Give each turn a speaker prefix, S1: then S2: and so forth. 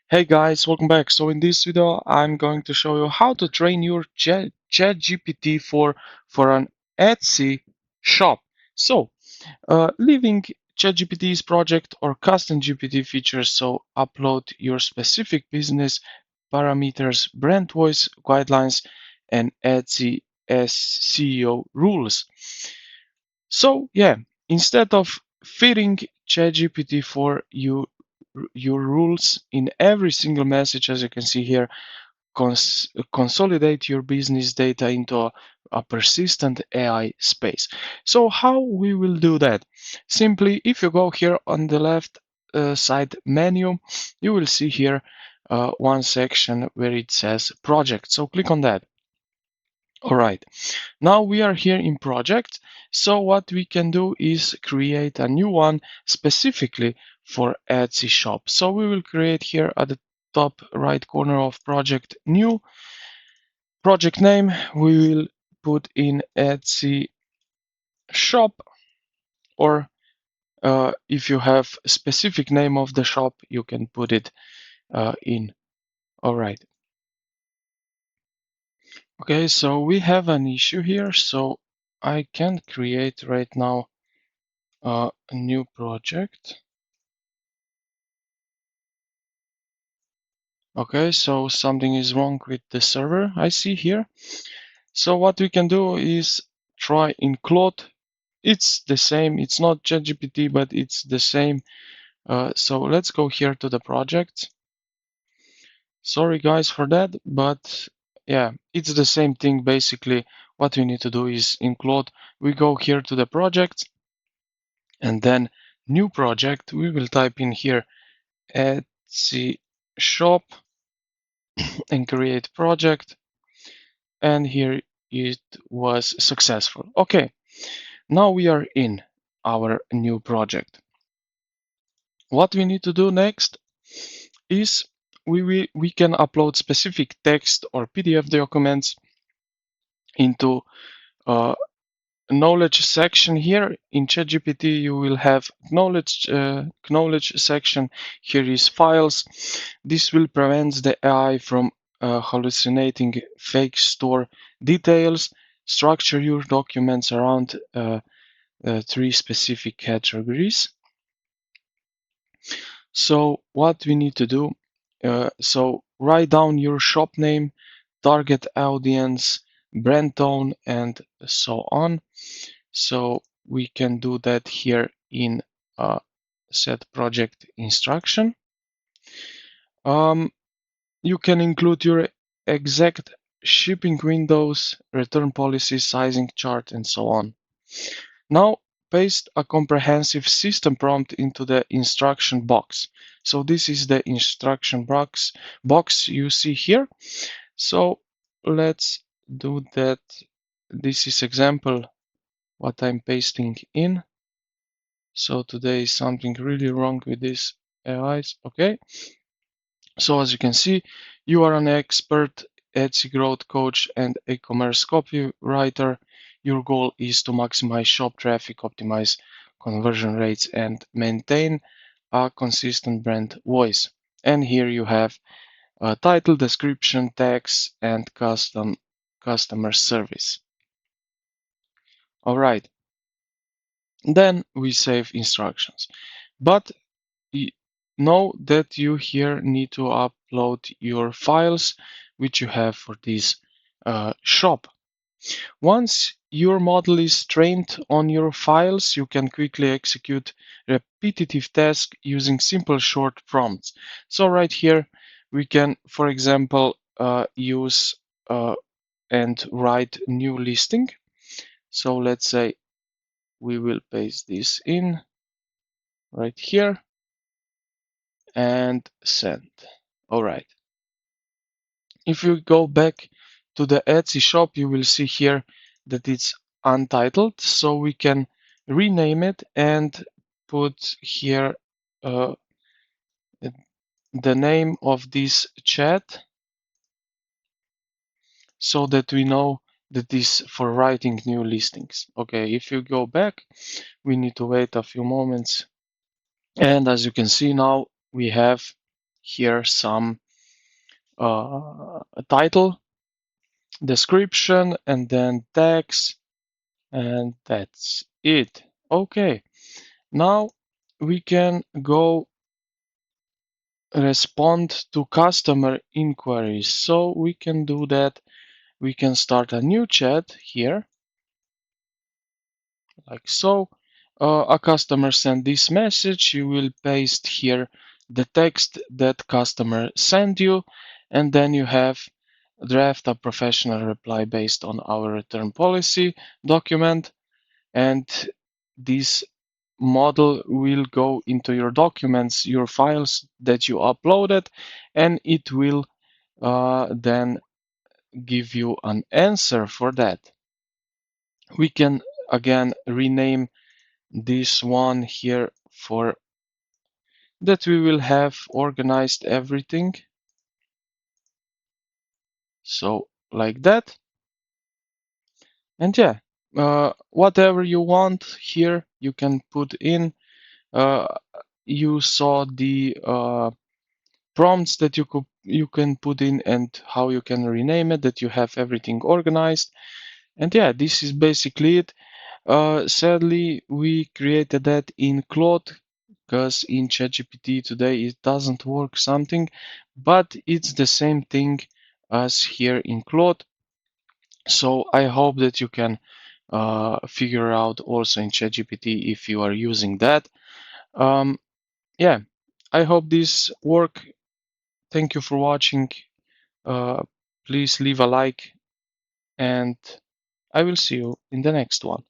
S1: Hey guys, welcome back. So in this video, I'm going to show you how to train your ChatGPT for an Etsy shop. So, leaving ChatGPT's project or custom GPT features. So upload your specific business parameters, brand voice guidelines, and Etsy SEO rules. So yeah, instead of fitting ChatGPT for your rules in every single message, as you can see here, consolidate your business data into a persistent AI space. So how we will do that? Simply, if you go here on the left side menu, you will see here one section where it says project. So click on that. All right. Now we are here in project. So what we can do is create a new one specifically for Etsy shop. So we will create here at the top right corner of project new project name. We will put in Etsy shop, or if you have a specific name of the shop, you can put it in. All right. Okay, so we have an issue here. So I can create right now a new project. Okay, so something is wrong with the server, I see here. So what we can do is try in Claude. It's the same, it's not ChatGPT, but it's the same. So let's go here to the project. Sorry guys for that, but yeah, it's the same thing. Basically, what we need to do is in Claude, we go here to the project and then new project. We will type in here Etsy shop and create project. And here it was successful. Okay, now we are in our new project. What we need to do next is we can upload specific text or PDF documents into knowledge section. Here in ChatGPT you will have knowledge section. Here is files. This will prevent the AI from hallucinating fake store details. Structure your documents around three specific categories. So what we need to do, so write down your shop name, target audience, brand tone, and so on. So we can do that here in set project instruction. You can include your exact shipping windows, return policy, sizing chart, and so on. Now paste a comprehensive system prompt into the instruction box. So this is the instruction box you see here. So let's do that. This is example what I'm pasting in. So today is something really wrong with this AIs. Okay. So as you can see, you are an expert Etsy growth coach and e-commerce copywriter. Your goal is to maximize shop traffic, optimize conversion rates, and maintain a consistent brand voice. And here you have a title, description, tags, and customer service. All right. Then we save instructions. But know that you here need to upload your files which you have for this shop. Once your model is trained on your files, you can quickly execute repetitive tasks using simple short prompts. So right here, we can, for example, use and write new listing. So let's say we will paste this in right here and send. All right. If you go back to the Etsy shop, you will see here that it's untitled. So we can rename it and put here uh, the name of this chat so that we know that is for writing new listings. Okay, if you go back, we need to wait a few moments. And as you can see now, we have here some title, description, and then text, and that's it. Okay, now we can go respond to customer inquiries. So we can do that. We can start a new chat here, like so. A customer sent this message. You will paste here the text that customer sent you, and then you have draft a professional reply based on our return policy document, and this model will go into your documents, your files that you uploaded, and it will then give you an answer for that. We can again rename this one here for that we will have organized everything. So like that. And yeah, whatever you want here, you can put in. Uh, you saw the prompts that you can put in and how you can rename it, that you have everything organized. And yeah, this is basically it. Sadly, we created that in Claude because in ChatGPT today it doesn't work something, but it's the same thing as here in Claude. So I hope that you can figure out also in ChatGPT if you are using that. Um, yeah, I hope this work. Thank you for watching. Uh, please leave a like, and I will see you in the next one.